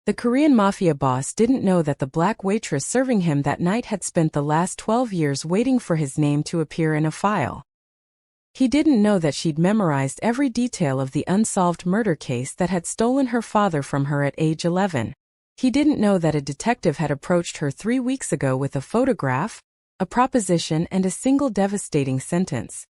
The Korean Mafia boss didn't know that the black waitress serving him that night had spent the last 12 years waiting for his name to appear in a file. He didn't know that she'd memorized every detail of the unsolved murder case that had stolen her father from her at age 11. He didn't know that a detective had approached her 3 weeks ago with a photograph, a proposition, and a single devastating sentence.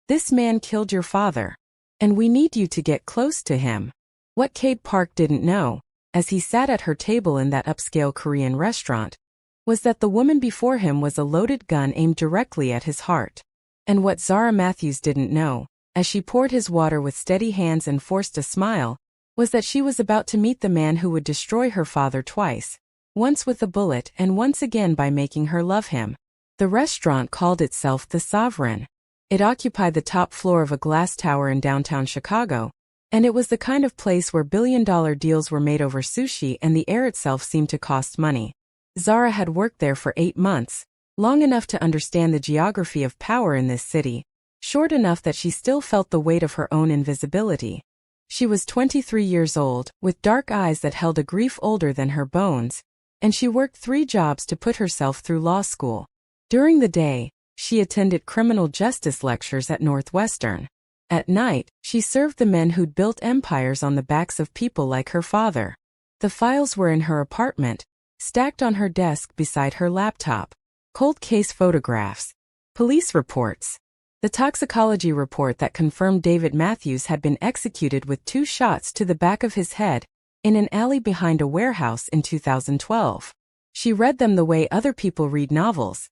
"This man killed your father. And we need you to get close to him." What Kade Park didn't know, as he sat at her table in that upscale Korean restaurant, was that the woman before him was a loaded gun aimed directly at his heart. And what Zara Matthews didn't know, as she poured his water with steady hands and forced a smile, was that she was about to meet the man who would destroy her father twice, once with a bullet and once again by making her love him. The restaurant called itself the Sovereign. It occupied the top floor of a glass tower in downtown Chicago, and it was the kind of place where billion-dollar deals were made over sushi and the air itself seemed to cost money. Zara had worked there for 8 months, long enough to understand the geography of power in this city, short enough that she still felt the weight of her own invisibility. She was 23 years old, with dark eyes that held a grief older than her bones, and she worked 3 jobs to put herself through law school. During the day, she attended criminal justice lectures at Northwestern. At night, she served the men who'd built empires on the backs of people like her father. The files were in her apartment, stacked on her desk beside her laptop. Cold case photographs, police reports, the toxicology report that confirmed David Matthews had been executed with 2 shots to the back of his head in an alley behind a warehouse in 2012. She read them the way other people read novels,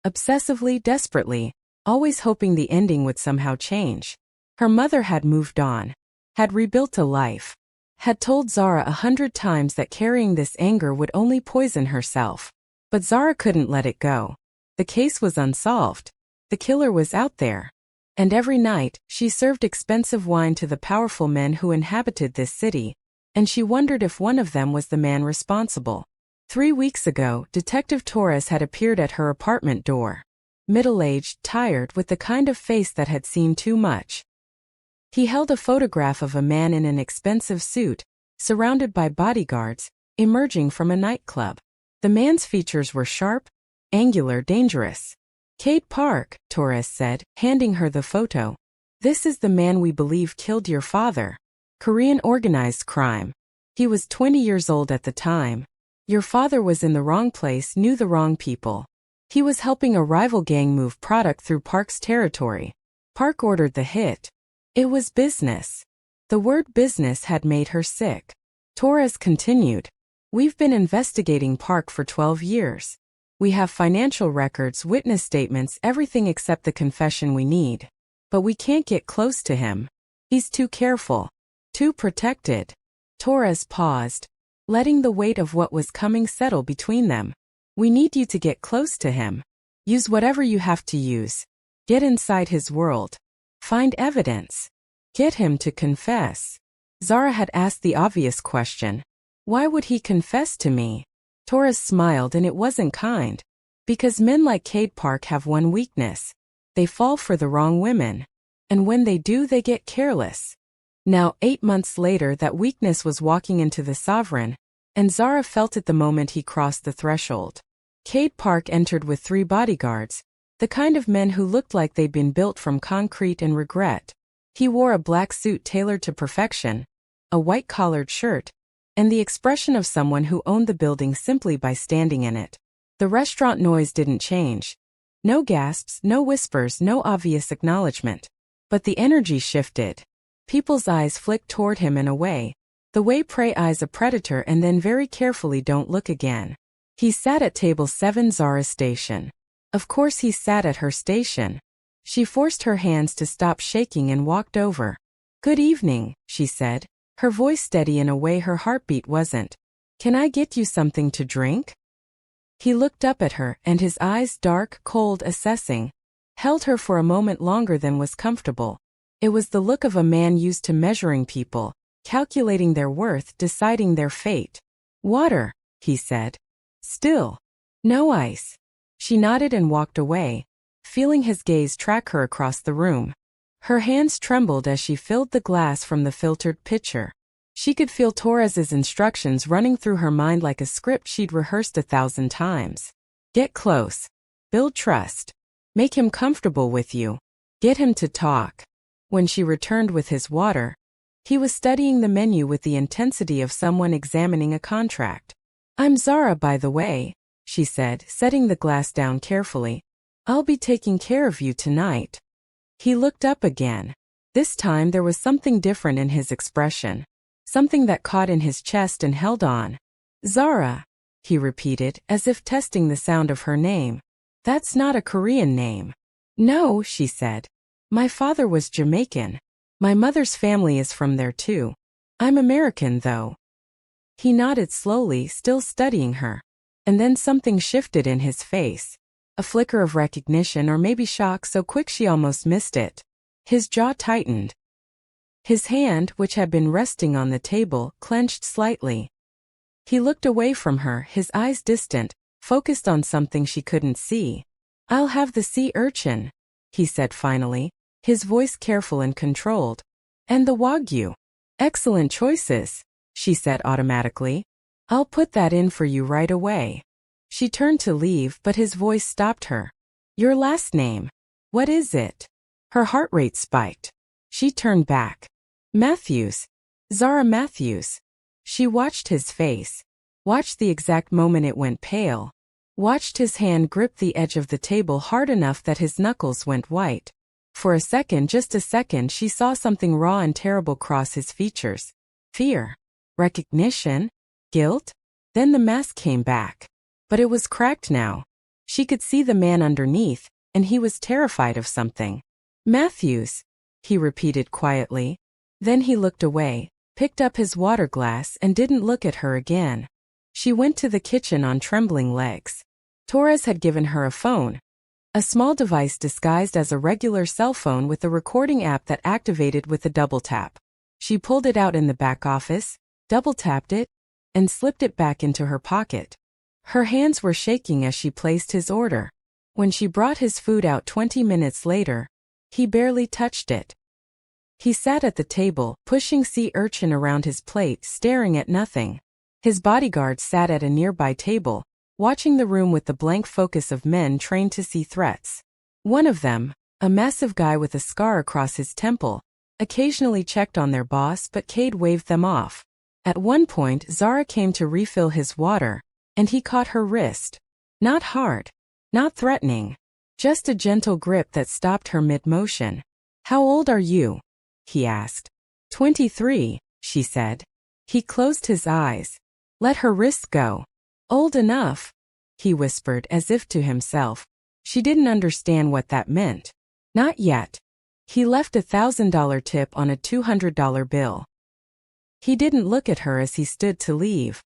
obsessively, desperately, always hoping the ending would somehow change. Her mother had moved on, had rebuilt a life, had told Zara 100 times that carrying this anger would only poison herself. But Zara couldn't let it go. The case was unsolved. The killer was out there. And every night, she served expensive wine to the powerful men who inhabited this city, and she wondered if one of them was the man responsible. 3 weeks ago, Detective Torres had appeared at her apartment door. Middle-aged, tired, with the kind of face that had seen too much. He held a photograph of a man in an expensive suit, surrounded by bodyguards, emerging from a nightclub. The man's features were sharp, angular, dangerous. "Kade Park," Torres said, handing her the photo. "This is the man we believe killed your father. Korean organized crime. He was 20 years old at the time. Your father was in the wrong place, knew the wrong people. He was helping a rival gang move product through Park's territory. Park ordered the hit. It was business." The word business had made her sick. Torres continued. "We've been investigating Park for 12 years. We have financial records, witness statements, everything except the confession we need. But we can't get close to him. He's too careful. Too protected." Torres paused, letting the weight of what was coming settle between them. "We need you to get close to him. Use whatever you have to use. Get inside his world. Find evidence. Get him to confess." Zara had asked the obvious question. "Why would he confess to me?" Torres smiled, and it wasn't kind. "Because men like Kade Park have one weakness. They fall for the wrong women. And when they do, they get careless." Now, 8 months later, that weakness was walking into the Sovereign, and Zara felt it the moment he crossed the threshold. Kade Park entered with 3 bodyguards, the kind of men who looked like they'd been built from concrete and regret. He wore a black suit tailored to perfection, a white-collared shirt, and the expression of someone who owned the building simply by standing in it. The restaurant noise didn't change. No gasps, no whispers, no obvious acknowledgement. But the energy shifted. People's eyes flicked toward him and away, the way prey eyes a predator and then very carefully don't look again. He sat at table 7, Zara's station. Of course he sat at her station. She forced her hands to stop shaking and walked over. "Good evening," she said, her voice steady in a way her heartbeat wasn't. "Can I get you something to drink?" He looked up at her, and his eyes, dark, cold, assessing, held her for a moment longer than was comfortable. It was the look of a man used to measuring people, calculating their worth, deciding their fate. "Water," he said. "Still. No ice." She nodded and walked away, feeling his gaze track her across the room. Her hands trembled as she filled the glass from the filtered pitcher. She could feel Torres's instructions running through her mind like a script she'd rehearsed 1,000 times. Get close. Build trust. Make him comfortable with you. Get him to talk. When she returned with his water, he was studying the menu with the intensity of someone examining a contract. I'm Zara, by the way, she said, setting the glass down carefully. I'll be taking care of you tonight. He looked up again. This time there was something different in his expression. Something that caught in his chest and held on. Zara, he repeated, as if testing the sound of her name. That's not a Korean name. No, she said. My father was Jamaican. My mother's family is from there too. I'm American, though. He nodded slowly, still studying her. And then something shifted in his face. A flicker of recognition, or maybe shock, so quick she almost missed it. His jaw tightened. His hand, which had been resting on the table, clenched slightly. He looked away from her, his eyes distant, focused on something she couldn't see. I'll have the sea urchin, he said finally, his voice careful and controlled. And the wagyu. Excellent choices, she said automatically. I'll put that in for you right away. She turned to leave, but his voice stopped her. Your last name. What is it? Her heart rate spiked. She turned back. Matthews. Zara Matthews. She watched his face. Watched the exact moment it went pale. Watched his hand grip the edge of the table hard enough that his knuckles went white. For a second, just a second, she saw something raw and terrible cross his features. Fear. Recognition. Guilt. Then the mask came back. But it was cracked now. She could see the man underneath, and he was terrified of something. Matthews, he repeated quietly. Then he looked away, picked up his water glass, and didn't look at her again. She went to the kitchen on trembling legs. Torres had given her a phone. A small device disguised as a regular cell phone with a recording app that activated with a double tap. She pulled it out in the back office, double-tapped it, and slipped it back into her pocket. Her hands were shaking as she placed his order. When she brought his food out 20 minutes later, he barely touched it. He sat at the table, pushing sea urchin around his plate, staring at nothing. His bodyguard sat at a nearby table, watching the room with the blank focus of men trained to see threats. One of them, a massive guy with a scar across his temple, occasionally checked on their boss, but Kade waved them off. At one point, Zara came to refill his water, and he caught her wrist. Not hard, not threatening, just a gentle grip that stopped her mid-motion. How old are you? He asked. 23, she said. He closed his eyes. Let her wrist go. Old enough, he whispered as if to himself. She didn't understand what that meant. Not yet. He left $1,000 tip on a $200 bill. He didn't look at her as he stood to leave.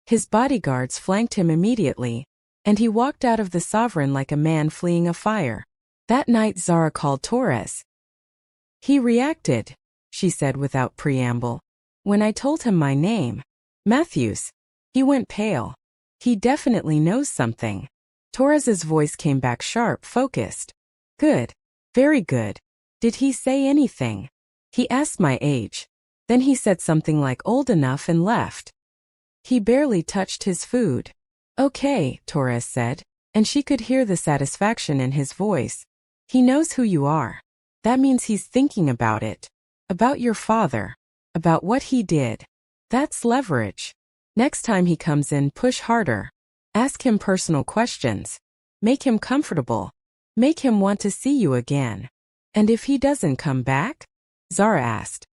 His bodyguards flanked him immediately, and he walked out of the Sovereign like a man fleeing a fire. That night Zara called Torres. He reacted, she said without preamble. When I told him my name, Matthews, he went pale. He definitely knows something. Torres's voice came back sharp, focused. Good. Very good. Did he say anything? He asked my age. Then he said something like old enough and left. He barely touched his food. Okay, Torres said, and she could hear the satisfaction in his voice. He knows who you are. That means he's thinking about it. About your father. About what he did. That's leverage. Next time he comes in, push harder. Ask him personal questions. Make him comfortable. Make him want to see you again. And if he doesn't come back? Zara asked.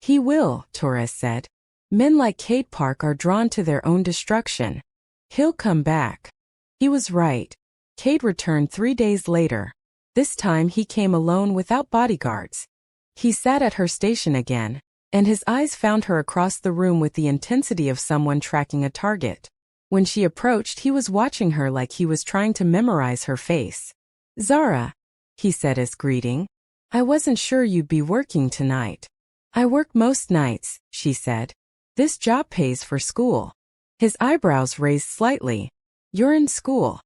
He will, Torres said. Men like Kade Park are drawn to their own destruction. He'll come back. He was right. Kade returned 3 days later. This time he came alone without bodyguards. He sat at her station again, and his eyes found her across the room with the intensity of someone tracking a target. When she approached, he was watching her like he was trying to memorize her face. Zara, he said as greeting. I wasn't sure you'd be working tonight. I work most nights, she said. This job pays for school. His eyebrows raised slightly. You're in school.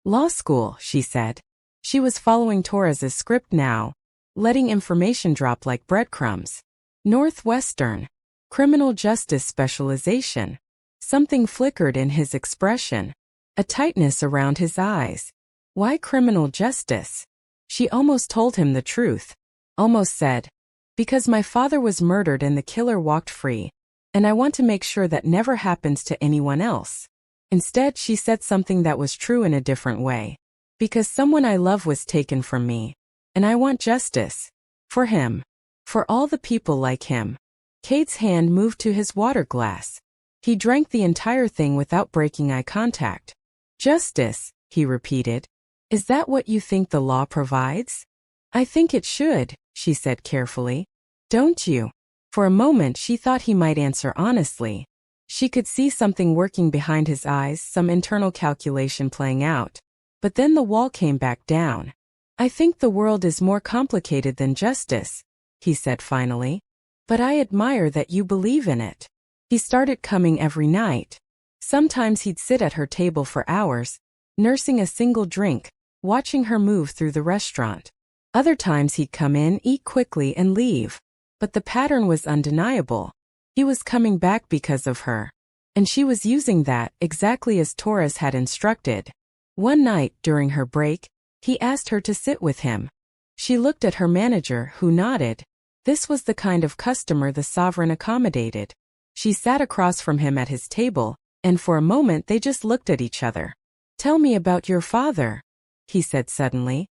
Law school, she said. She was following Torres's script now, letting information drop like breadcrumbs. Northwestern. Criminal justice specialization. Something flickered in his expression. A tightness around his eyes. Why criminal justice? She almost told him the truth. Almost said, because my father was murdered and the killer walked free, and I want to make sure that never happens to anyone else. Instead, she said something that was true in a different way. Because someone I love was taken from me, and I want justice. For him. For all the people like him. Kade's hand moved to his water glass. He drank the entire thing without breaking eye contact. Justice, he repeated. Is that what you think the law provides? I think it should, she said carefully. Don't you? For a moment she thought he might answer honestly. She could see something working behind his eyes, some internal calculation playing out. But then the wall came back down. I think the world is more complicated than justice, he said finally. But I admire that you believe in it. He started coming every night. Sometimes he'd sit at her table for hours, nursing a single drink, watching her move through the restaurant. Other times he'd come in, eat quickly, and leave. But the pattern was undeniable. He was coming back because of her. And she was using that exactly as Torres had instructed. One night, during her break, he asked her to sit with him. She looked at her manager, who nodded. This was the kind of customer the sovereign accommodated. She sat across from him at his table, and for a moment they just looked at each other. Tell me about your father, he said suddenly.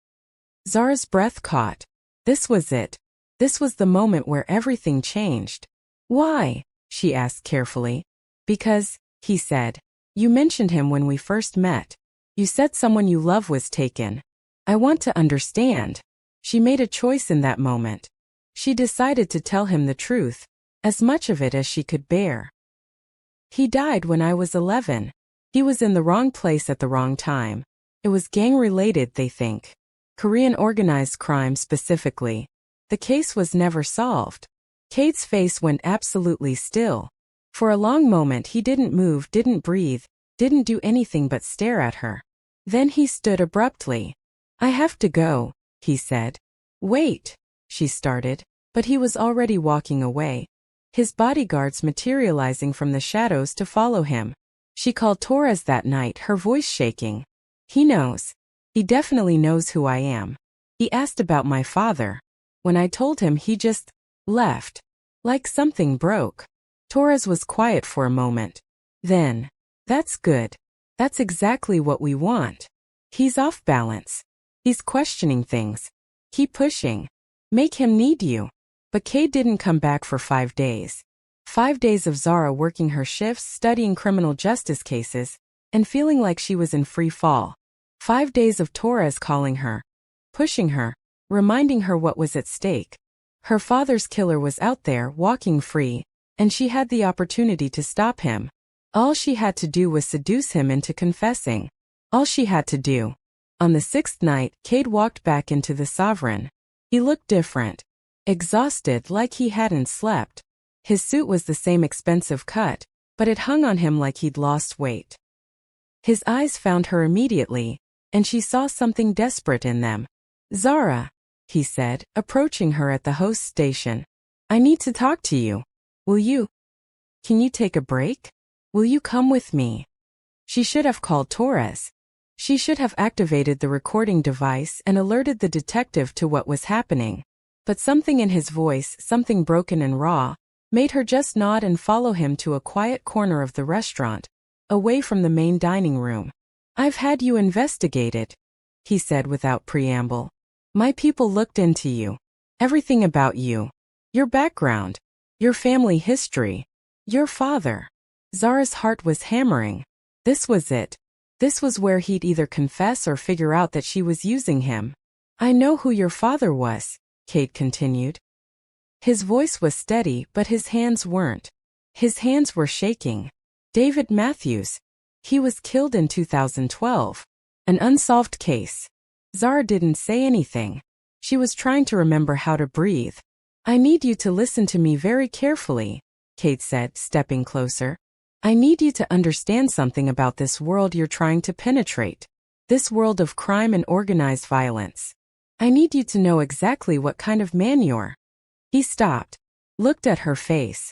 Zara's breath caught. This was it. This was the moment where everything changed. Why? She asked carefully. Because, he said, you mentioned him when we first met. You said someone you love was taken. I want to understand. She made a choice in that moment. She decided to tell him the truth, as much of it as she could bear. He died when I was 11. He was in the wrong place at the wrong time. It was gang-related, they think. Korean organized crime specifically. The case was never solved. Kade's face went absolutely still. For a long moment he didn't move, didn't breathe, didn't do anything but stare at her. Then he stood abruptly. I have to go, he said. Wait, she started, but he was already walking away. His bodyguards materializing from the shadows to follow him. She called Torres that night, her voice shaking. He knows. He definitely knows who I am. He asked about my father. When I told him, he just left. Like something broke. Torres was quiet for a moment. Then, that's good. That's exactly what we want. He's off balance. He's questioning things. Keep pushing. Make him need you. But Kade didn't come back for 5 days. 5 days of Zara working her shifts, studying criminal justice cases, and feeling like she was in free fall. 5 days of Torres calling her, pushing her, reminding her what was at stake. Her father's killer was out there, walking free, and she had the opportunity to stop him. All she had to do was seduce him into confessing. All she had to do. On the 6th night, Kade walked back into the Sovereign. He looked different. Exhausted, like he hadn't slept. His suit was the same expensive cut, but it hung on him like he'd lost weight. His eyes found her immediately, and she saw something desperate in them. Zara, he said, approaching her at the host station. I need to talk to you. Will you? Can you take a break? Will you come with me? She should have called Torres. She should have activated the recording device and alerted the detective to what was happening. But something in his voice, something broken and raw, made her just nod and follow him to a quiet corner of the restaurant, away from the main dining room. I've had you investigated, he said without preamble. My people looked into you. Everything about you. Your background. Your family history. Your father. Zara's heart was hammering. This was it. This was where he'd either confess or figure out that she was using him. I know who your father was, Kade continued. His voice was steady, but his hands weren't. His hands were shaking. David Matthews. He was killed in 2012. An unsolved case. Zara didn't say anything. She was trying to remember how to breathe. I need you to listen to me very carefully, Kade said, stepping closer. I need you to understand something about this world you're trying to penetrate. This world of crime and organized violence. I need you to know exactly what kind of man you're. He stopped, looked at her face,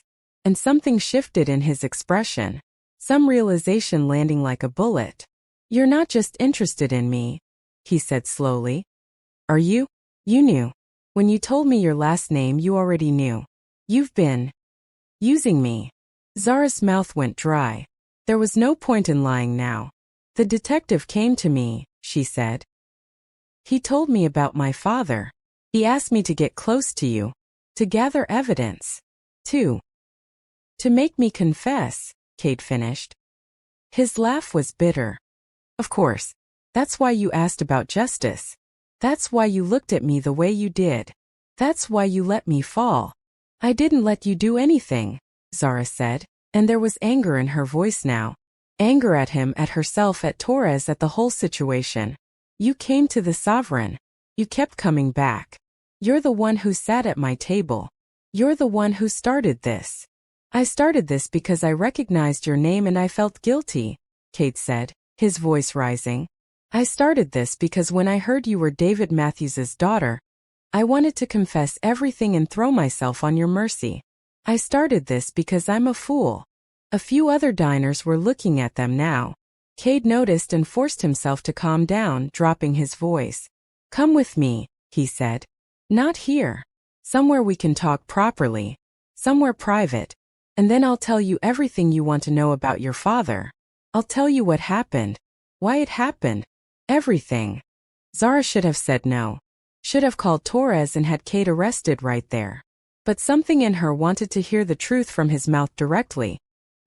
and something shifted in his expression. Some realization landing like a bullet. "You're not just interested in me," he said slowly. "Are you? You knew. When you told me your last name, you already knew. You've been using me." Zara's mouth went dry. There was no point in lying now. "The detective came to me," she said. "He told me about my father. He asked me to get close to you, to gather evidence, to make me confess," Kate finished. His laugh was bitter. "Of course. That's why you asked about justice. That's why you looked at me the way you did. That's why you let me fall." "I didn't let you do anything," Zara said, and there was anger in her voice now. Anger at him, at herself, at Torres, at the whole situation. "You came to the Sovereign. You kept coming back. You're the one who sat at my table. You're the one who started this." "I started this because I recognized your name and I felt guilty," Kate said, his voice rising. "I started this because when I heard you were David Matthews's daughter, I wanted to confess everything and throw myself on your mercy. I started this because I'm a fool." A few other diners were looking at them now. Cade noticed and forced himself to calm down, dropping his voice. "Come with me," he said. "Not here. Somewhere we can talk properly. Somewhere private. And then I'll tell you everything you want to know about your father. I'll tell you what happened. Why it happened. Everything." Zara should have said no. Should have called Torres and had Cade arrested right there. But something in her wanted to hear the truth from his mouth directly,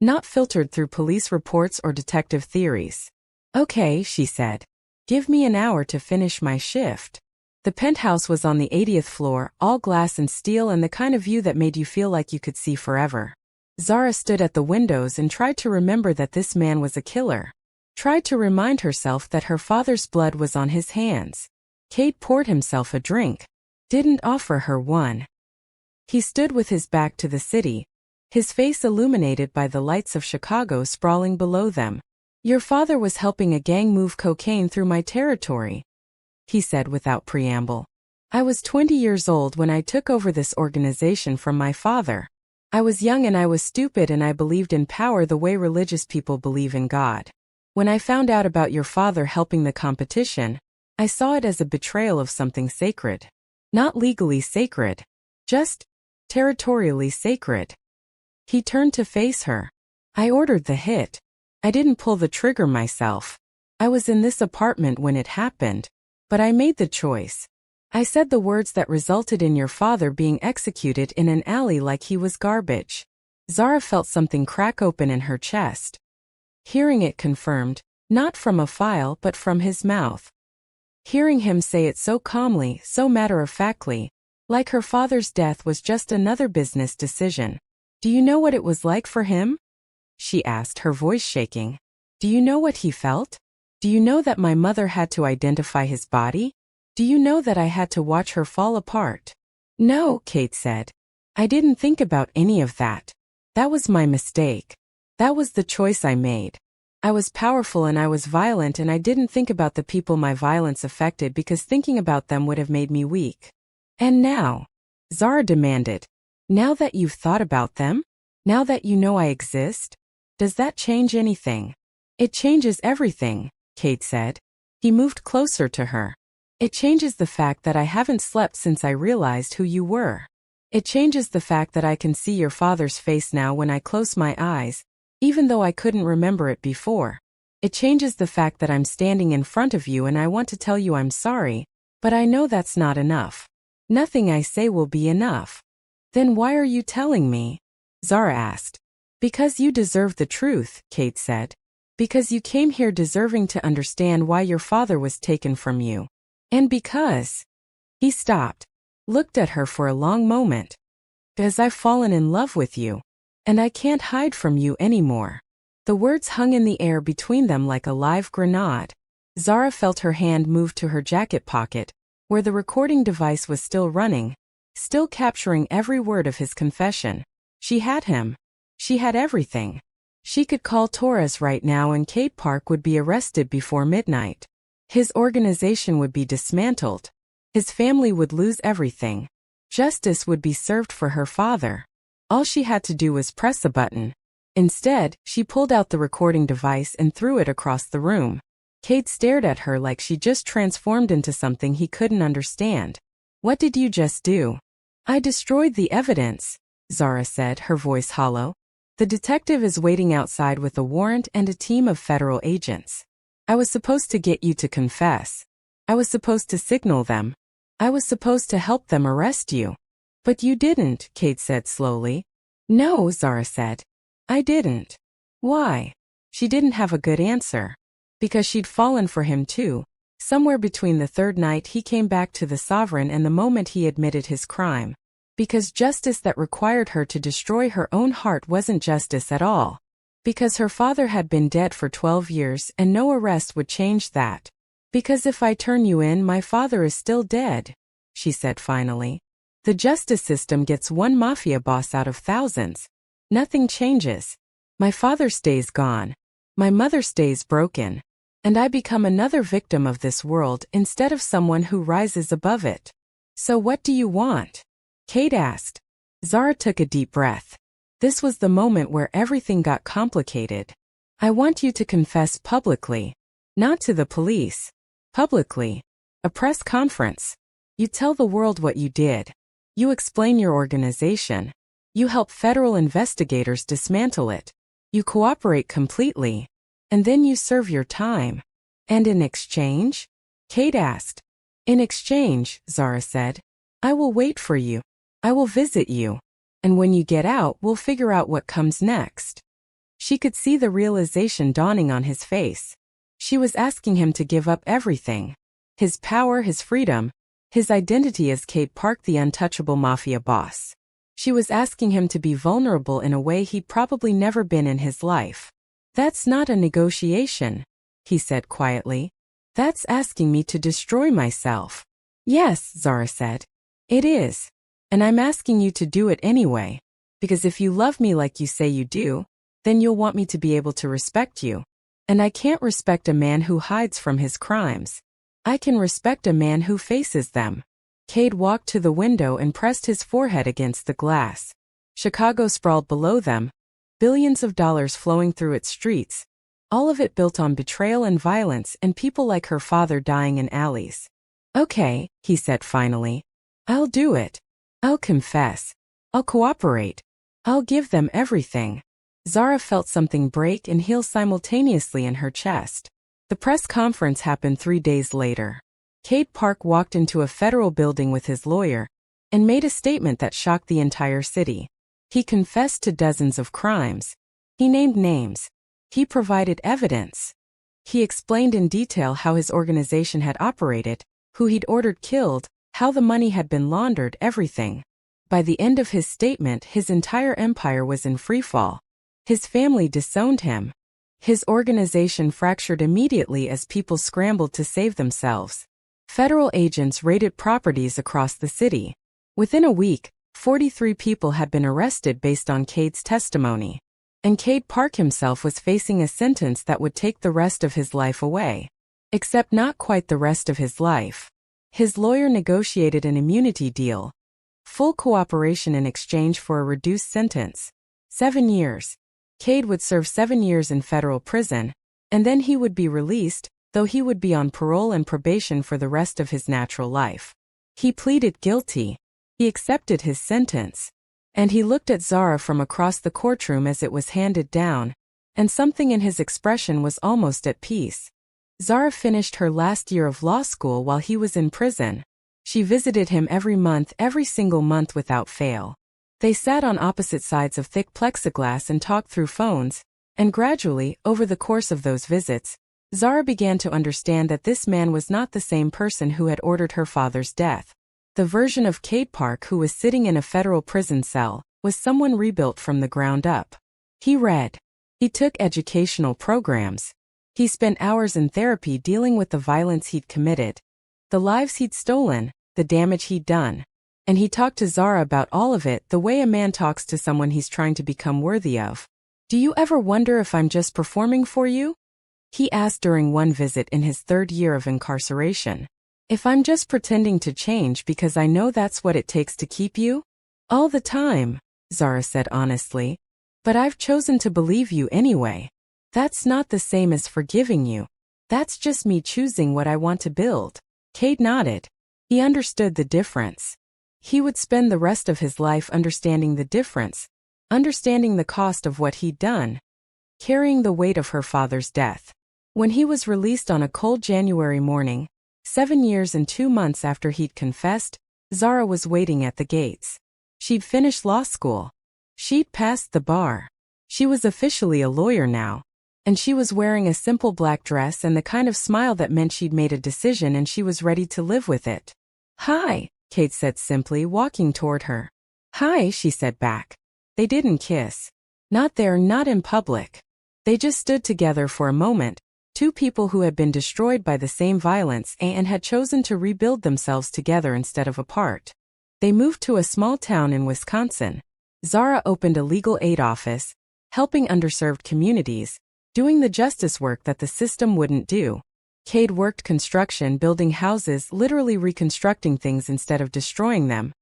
not filtered through police reports or detective theories. "Okay," she said. "Give me an hour to finish my shift." The penthouse was on the 80th floor, all glass and steel, and the kind of view that made you feel like you could see forever. Zara stood at the windows and tried to remember that this man was a killer. Tried to remind herself that her father's blood was on his hands. Cade poured himself a drink. Didn't offer her one. He stood with his back to the city, his face illuminated by the lights of Chicago sprawling below them. "Your father was helping a gang move cocaine through my territory," he said without preamble. "I was 20 years old when I took over this organization from my father. I was young and I was stupid and I believed in power the way religious people believe in God. When I found out about your father helping the competition, I saw it as a betrayal of something sacred. Not legally sacred. Just territorially sacred." He turned to face her. "I ordered the hit. I didn't pull the trigger myself. I was in this apartment when it happened. But I made the choice. I said the words that resulted in your father being executed in an alley like he was garbage." Zara felt something crack open in her chest. Hearing it confirmed, not from a file but from his mouth. Hearing him say it so calmly, so matter-of-factly, like her father's death was just another business decision. "Do you know what it was like for him?" she asked, her voice shaking. "Do you know what he felt? Do you know that my mother had to identify his body? Do you know that I had to watch her fall apart?" "No," Kate said. "I didn't think about any of that. That was my mistake. That was the choice I made. I was powerful and I was violent and I didn't think about the people my violence affected because thinking about them would have made me weak." "And now?" Zara demanded. "Now that you've thought about them? Now that you know I exist? Does that change anything?" "It changes everything," Kate said. He moved closer to her. "It changes the fact that I haven't slept since I realized who you were. It changes the fact that I can see your father's face now when I close my eyes, even though I couldn't remember it before. It changes the fact that I'm standing in front of you and I want to tell you I'm sorry, but I know that's not enough. Nothing I say will be enough." "Then why are you telling me?" Zara asked. "Because you deserve the truth," Kate said. "Because you came here deserving to understand why your father was taken from you. And because—" He stopped, looked at her for a long moment. "Because I've fallen in love with you. And I can't hide from you anymore." The words hung in the air between them like a live grenade. Zara felt her hand move to her jacket pocket, where the recording device was still running, still capturing every word of his confession. She had him. She had everything. She could call Torres right now and Kade Park would be arrested before midnight. His organization would be dismantled. His family would lose everything. Justice would be served for her father. All she had to do was press a button. Instead, she pulled out the recording device and threw it across the room. Kade stared at her like she just transformed into something he couldn't understand. What did you just do? I destroyed the evidence, Zara said, her voice hollow. The detective is waiting outside with a warrant and a team of federal agents. I was supposed to get you to confess. I was supposed to signal them. I was supposed to help them arrest you. But you didn't, Kade said slowly. No, Zara said. I didn't. Why? She didn't have a good answer. Because she'd fallen for him too. Somewhere between the third night he came back to the Sovereign and the moment he admitted his crime. Because justice that required her to destroy her own heart wasn't justice at all. Because her father had been dead for 12 years and no arrest would change that. Because if I turn you in, my father is still dead, she said finally. The justice system gets one mafia boss out of thousands. Nothing changes. My father stays gone. My mother stays broken. And I become another victim of this world instead of someone who rises above it. So what do you want? Kade asked. Zara took a deep breath. This was the moment where everything got complicated. I want you to confess publicly. Not to the police. Publicly. A press conference. You tell the world what you did. You explain your organization. You help federal investigators dismantle it. You cooperate completely. And then you serve your time. And in exchange? Kade asked. In exchange, Zara said, I will wait for you. I will visit you. And when you get out, we'll figure out what comes next. She could see the realization dawning on his face. She was asking him to give up everything. His power, his freedom, his identity as Kade Park, the untouchable mafia boss. She was asking him to be vulnerable in a way he'd probably never been in his life. That's not a negotiation, he said quietly. That's asking me to destroy myself. Yes, Zara said. It is. And I'm asking you to do it anyway. Because if you love me like you say you do, then you'll want me to be able to respect you. And I can't respect a man who hides from his crimes. I can respect a man who faces them. Kade walked to the window and pressed his forehead against the glass. Chicago sprawled below them, billions of dollars flowing through its streets, all of it built on betrayal and violence and people like her father dying in alleys. Okay, he said finally. I'll do it. I'll confess. I'll cooperate. I'll give them everything. Zara felt something break and heal simultaneously in her chest. The press conference happened 3 days later. Kade Park walked into a federal building with his lawyer and made a statement that shocked the entire city. He confessed to dozens of crimes. He named names. He provided evidence. He explained in detail how his organization had operated, who he'd ordered killed, how the money had been laundered, everything. By the end of his statement, his entire empire was in freefall. His family disowned him. His organization fractured immediately as people scrambled to save themselves. Federal agents raided properties across the city. Within a week, 43 people had been arrested based on Kade's testimony. And Kade Park himself was facing a sentence that would take the rest of his life away. Except not quite the rest of his life. His lawyer negotiated an immunity deal. Full cooperation in exchange for a reduced sentence. 7 years. Kade would serve 7 years in federal prison, and then he would be released, though he would be on parole and probation for the rest of his natural life. He pleaded guilty. He accepted his sentence. And he looked at Zara from across the courtroom as it was handed down, and something in his expression was almost at peace. Zara finished her last year of law school while he was in prison. She visited him every month, every single month without fail. They sat on opposite sides of thick plexiglass and talked through phones, and gradually, over the course of those visits, Zara began to understand that this man was not the same person who had ordered her father's death. The version of Kade Park who was sitting in a federal prison cell was someone rebuilt from the ground up. He read. He took educational programs. He spent hours in therapy dealing with the violence he'd committed, the lives he'd stolen, the damage he'd done. And he talked to Zara about all of it the way a man talks to someone he's trying to become worthy of. Do you ever wonder if I'm just performing for you? He asked during one visit in his 3rd year of incarceration. If I'm just pretending to change because I know that's what it takes to keep you? All the time, Zara said honestly. But I've chosen to believe you anyway. That's not the same as forgiving you. That's just me choosing what I want to build. Kade nodded. He understood the difference. He would spend the rest of his life understanding the difference, understanding the cost of what he'd done, carrying the weight of her father's death. When he was released on a cold January morning, 7 years and 2 months after he'd confessed, Zara was waiting at the gates. She'd finished law school. She'd passed the bar. She was officially a lawyer now. And she was wearing a simple black dress and the kind of smile that meant she'd made a decision and she was ready to live with it. "Hi," Kade said simply, walking toward her. "Hi," she said back. They didn't kiss. Not there, not in public. They just stood together for a moment, two people who had been destroyed by the same violence and had chosen to rebuild themselves together instead of apart. They moved to a small town in Wisconsin. Zara opened a legal aid office, helping underserved communities, doing the justice work that the system wouldn't do. Kade worked construction, building houses, literally reconstructing things instead of destroying them.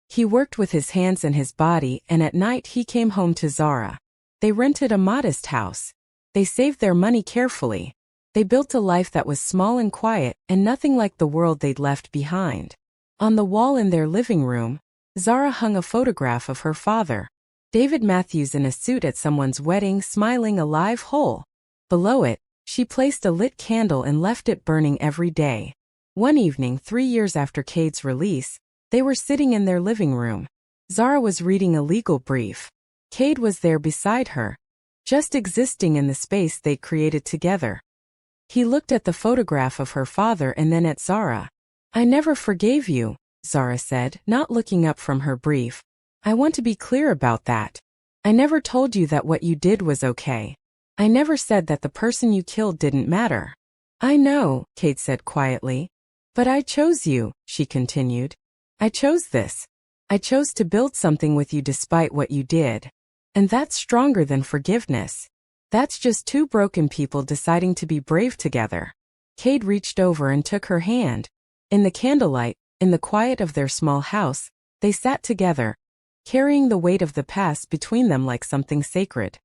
He worked with his hands and his body, and at night he came home to Zara. They rented a modest house. They saved their money carefully. They built a life that was small and quiet, and nothing like the world they'd left behind. On the wall in their living room, Zara hung a photograph of her father, David Matthews, in a suit at someone's wedding, smiling, alive, whole. Below it, she placed a lit candle and left it burning every day. One evening, 3 years after Kade's release, they were sitting in their living room. Zara was reading a legal brief. Kade was there beside her, just existing in the space they'd created together. He looked at the photograph of her father and then at Zara. "I never forgave you," Zara said, not looking up from her brief. "I want to be clear about that. I never told you that what you did was okay. I never said that the person you killed didn't matter." "I know," Kade said quietly. "But I chose you," she continued. "I chose this. I chose to build something with you despite what you did. And that's stronger than forgiveness. That's just two broken people deciding to be brave together." Kade reached over and took her hand. In the candlelight, in the quiet of their small house, they sat together, carrying the weight of the past between them like something sacred.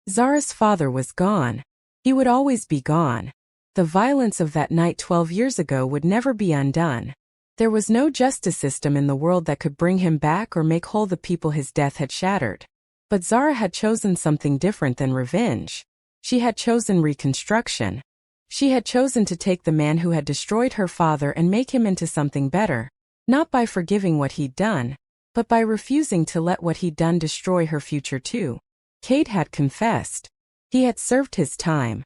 Zara's father was gone. He would always be gone. The violence of that night 12 years ago would never be undone. There was no justice system in the world that could bring him back or make whole the people his death had shattered. But Zara had chosen something different than revenge. She had chosen reconstruction. She had chosen to take the man who had destroyed her father and make him into something better, not by forgiving what he'd done, but by refusing to let what he'd done destroy her future too. Kade had confessed. He had served his time.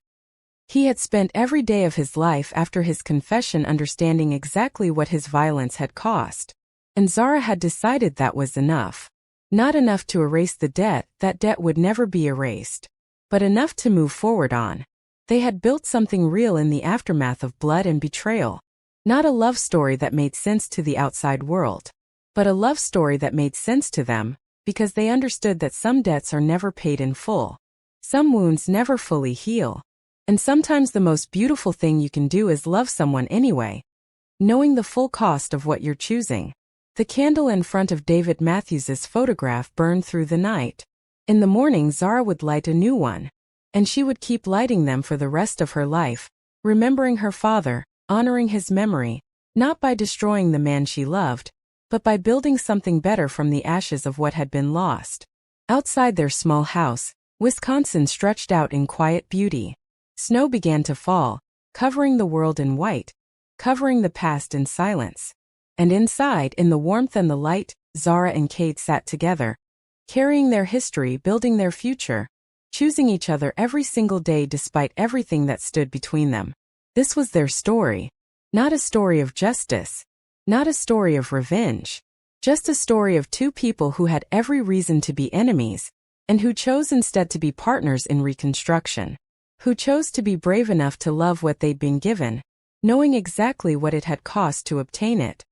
He had spent every day of his life after his confession understanding exactly what his violence had cost. And Zara had decided that was enough. Not enough to erase the debt, that debt would never be erased. But enough to move forward on. They had built something real in the aftermath of blood and betrayal. Not a love story that made sense to the outside world, but a love story that made sense to them, because they understood that some debts are never paid in full. Some wounds never fully heal. And sometimes the most beautiful thing you can do is love someone anyway, knowing the full cost of what you're choosing. The candle in front of David Matthews's photograph burned through the night. In the morning, Zara would light a new one. And she would keep lighting them for the rest of her life, remembering her father, honoring his memory, not by destroying the man she loved, but by building something better from the ashes of what had been lost. Outside their small house, Wisconsin stretched out in quiet beauty. Snow began to fall, covering the world in white, covering the past in silence. And inside, in the warmth and the light, Zara and Kade sat together, carrying their history, building their future, choosing each other every single day despite everything that stood between them. This was their story. Not a story of justice. Not a story of revenge. Just a story of two people who had every reason to be enemies, and who chose instead to be partners in reconstruction. Who chose to be brave enough to love what they'd been given, knowing exactly what it had cost to obtain it.